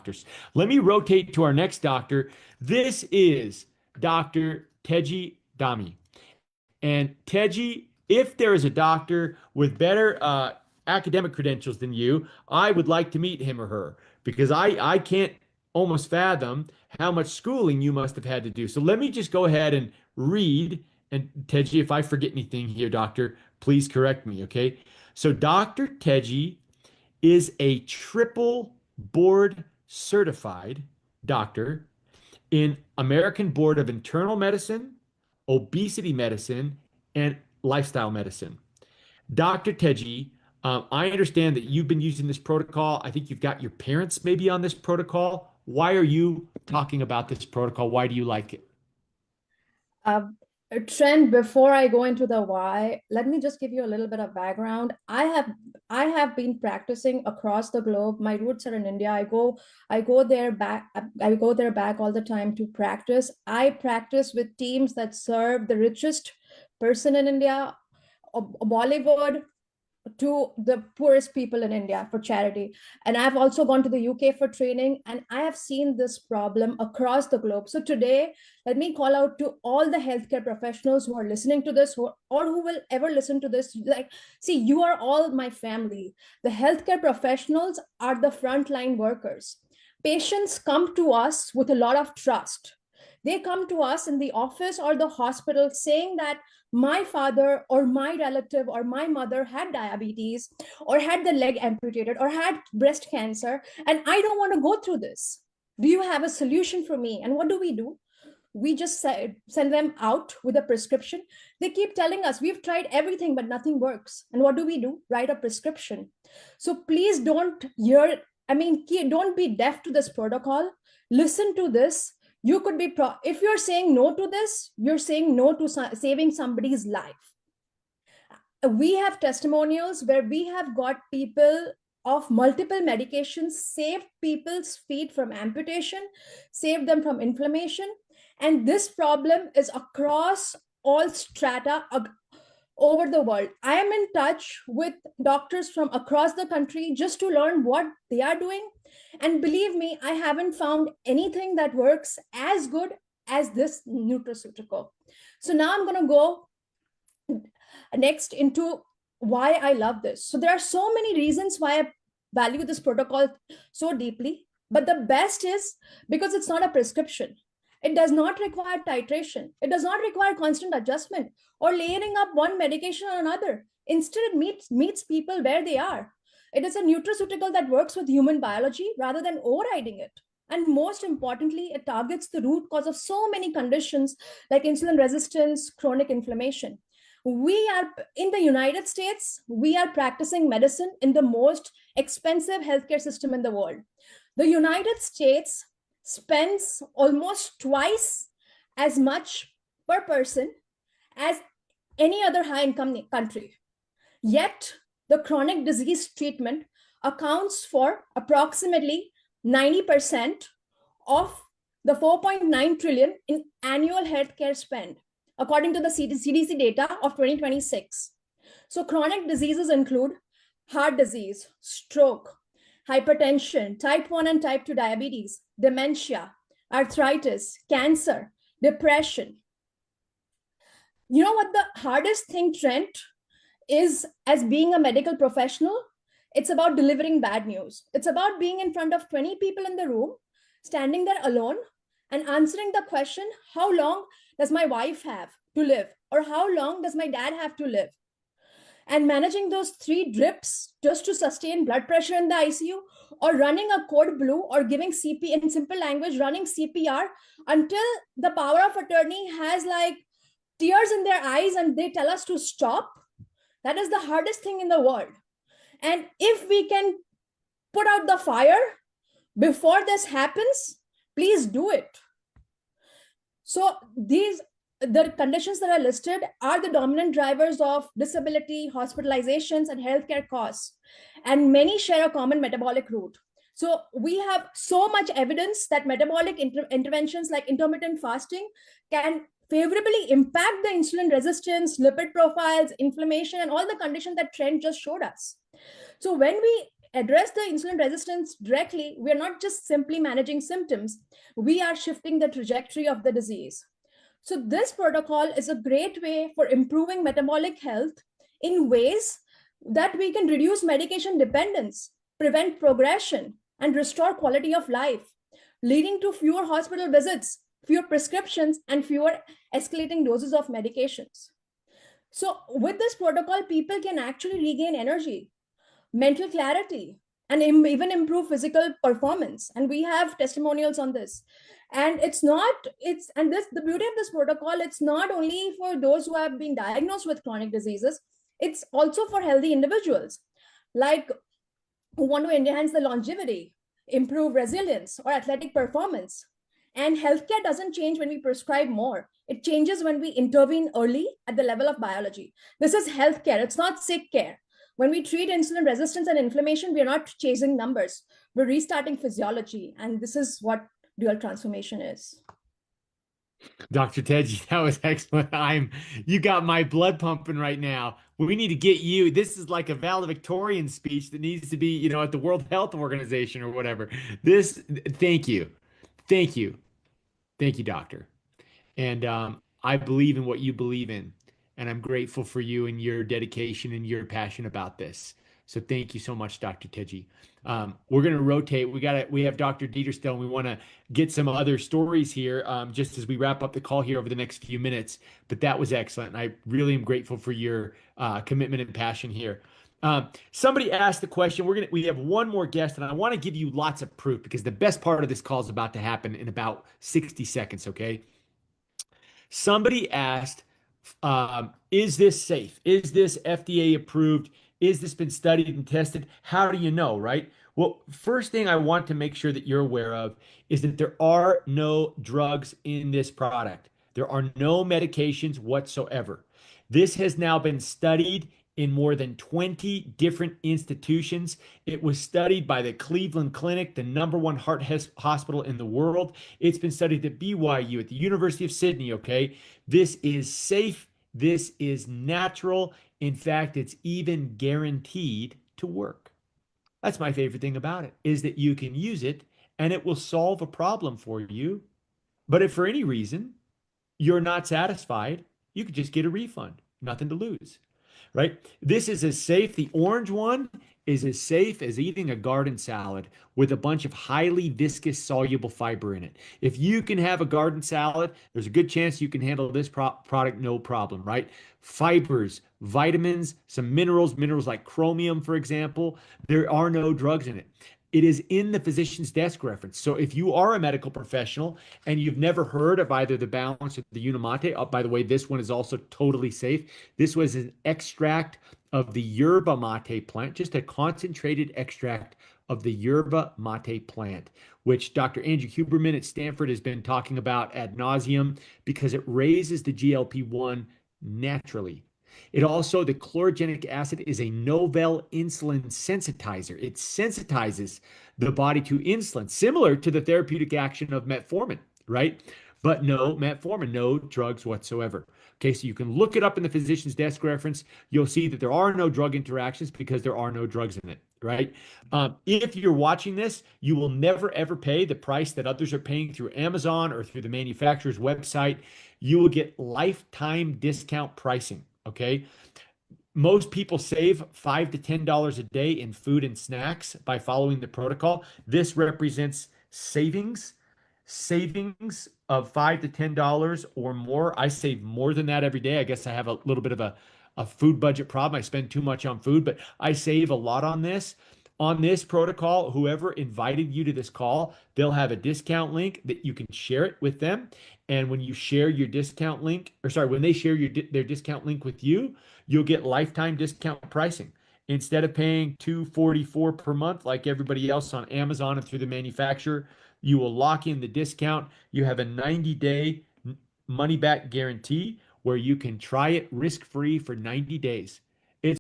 doctors. Let me rotate to our next doctor. This is Dr. Teji Dami. And Teji, if there is a doctor with better academic credentials than you, I would like to meet him or her because I can't almost fathom how much schooling you must have had to do. So let me just go ahead and read. And Teji, if I forget anything here, doctor, please correct me, okay? So Dr. Teji is a triple board certified doctor in American Board of Internal Medicine, obesity medicine, and lifestyle medicine. Dr. Teji, I understand that you've been using this protocol. I think you've got your parents maybe on this protocol. Why are you talking about this protocol? Why do you like it? Uh, Trent, before I go into the why, let me just give you a little bit of background. I have been practicing across the globe. My roots are in India. I go there back all the time to practice. I practice with teams that serve the richest person in India, Bollywood, to the poorest people in India for charity. And I've also gone to the UK for training, and I have seen this problem across the globe. So today, let me call out to all the healthcare professionals who are listening to this, or who will ever listen to this. Like, see, you are all my family. The healthcare professionals are the frontline workers. Patients come to us with a lot of trust. They come to us in the office or the hospital saying that my father or my relative or my mother had diabetes or had the leg amputated or had breast cancer, and I don't want to go through this. Do you have a solution for me? And what do? We just send them out with a prescription. They keep telling us we've tried everything but nothing works. And what do? Write a prescription. So please don't don't be deaf to this protocol. Listen to this. You could be if you're saying no to this, you're saying no to saving somebody's life. We have testimonials where we have got people of multiple medications saved people's feet from amputation, saved them from inflammation. And this problem is across all strata over the world. I am in touch with doctors from across the country just to learn what they are doing. And believe me, I haven't found anything that works as good as this nutraceutical. So now I'm going to go next into why I love this. So there are so many reasons why I value this protocol so deeply, but the best is because it's not a prescription. It does not require titration. It does not require constant adjustment or layering up one medication on another. Instead, it meets people where they are. It is a nutraceutical that works with human biology rather than overriding it. And most importantly, it targets the root cause of so many conditions like insulin resistance, chronic inflammation. We are in the United States, we are practicing medicine in the most expensive healthcare system in the world. The United States spends almost twice as much per person as any other high income country. Yet, the chronic disease treatment accounts for approximately 90% of the 4.9 trillion in annual healthcare spend, according to the CDC data of 2026. So chronic diseases include heart disease, stroke, hypertension, type 1 and type 2 diabetes, dementia, arthritis, cancer, depression. You know what the hardest thing, Trent, is as being a medical professional? It's about delivering bad news. It's about being in front of 20 people in the room, standing there alone and answering the question, how long does my wife have to live? Or how long does my dad have to live? And managing those 3 drips just to sustain blood pressure in the ICU, or running a code blue, or giving CPR in simple language, running CPR until the power of attorney has like tears in their eyes and they tell us to stop. That is the hardest thing in the world. And if we can put out the fire before this happens, please do it. So the conditions that are listed are the dominant drivers of disability, hospitalizations, and healthcare costs. And many share a common metabolic root. So we have so much evidence that metabolic interventions like intermittent fasting can favorably impact the insulin resistance, lipid profiles, inflammation, and all the conditions that Trent just showed us. So when we address the insulin resistance directly, we are not just simply managing symptoms, we are shifting the trajectory of the disease. So this protocol is a great way for improving metabolic health in ways that we can reduce medication dependence, prevent progression, and restore quality of life, leading to fewer hospital visits, fewer prescriptions, and fewer escalating doses of medications. So with this protocol, people can actually regain energy, mental clarity, and even improve physical performance. And we have testimonials on this. And the beauty of this protocol, it's not only for those who have been diagnosed with chronic diseases, it's also for healthy individuals, like who want to enhance the longevity, improve resilience, or athletic performance. And healthcare doesn't change when we prescribe more. It changes when we intervene early at the level of biology. This is healthcare, it's not sick care. When we treat insulin resistance and inflammation, we are not chasing numbers. We're restarting physiology. And this is what dual transformation is. Dr. Teji, that was excellent. You got my blood pumping right now. We need to get you. This is like a valedictorian speech that needs to be, at the World Health Organization or whatever. Thank you. Thank you. Thank you, doctor. And I believe in what you believe in. And I'm grateful for you and your dedication and your passion about this. So thank you so much, Dr. Teji. We're going to rotate. We have Dr. Dieter still, and we want to get some other stories here just as we wrap up the call here over the next few minutes. But that was excellent. And I really am grateful for your commitment and passion here. Somebody asked the question. We have one more guest, and I want to give you lots of proof because the best part of this call is about to happen in about 60 seconds. Okay. Somebody asked, is this safe? Is this FDA approved? Is this been studied and tested? How do you know, right? Well, first thing I want to make sure that you're aware of is that there are no drugs in this product. There are no medications whatsoever. This has now been studied in more than 20 different institutions. It was studied by the Cleveland Clinic, the #1 heart hospital in the world. It's been studied at BYU, at the University of Sydney, okay? This is safe. This is natural. In fact, it's even guaranteed to work. That's my favorite thing about it, is that you can use it and it will solve a problem for you. But if for any reason you're not satisfied, you could just get a refund. Nothing to lose, right? This is as safe. The orange one is as safe as eating a garden salad with a bunch of highly viscous soluble fiber in it. If you can have a garden salad, there's a good chance you can handle this product no problem, right? Fibers, vitamins, some minerals like chromium, for example. There are no drugs in it. It is in the physician's desk reference. So if you are a medical professional and you've never heard of either the Balance or the Unamate, by the way, this one is also totally safe. This was an extract of the yerba mate plant, just a concentrated extract of the yerba mate plant, which Dr. Andrew Huberman at Stanford has been talking about ad nauseum because it raises the GLP-1 naturally. The chlorogenic acid is a novel insulin sensitizer. It sensitizes the body to insulin, similar to the therapeutic action of metformin, right? But no metformin, no drugs whatsoever. Okay, so you can look it up in the physician's desk reference. You'll see that there are no drug interactions because there are no drugs in it, right? If you're watching this, you will never ever pay the price that others are paying through Amazon or through the manufacturer's website. You will get lifetime discount pricing. Okay. Most people save $5 to $10 a day in food and snacks by following the protocol. This represents savings of $5 to $10 or more. I save more than that every day. I guess I have a little bit of a food budget problem. I spend too much on food, but I save a lot on this. On this protocol, whoever invited you to this call, they'll have a discount link that you can share it with them. And when you share your discount link, when they share their discount link with you, you'll get lifetime discount pricing. Instead of paying $244 per month like everybody else on Amazon and through the manufacturer, you will lock in the discount. You have a 90-day money-back guarantee where you can try it risk-free for 90 days.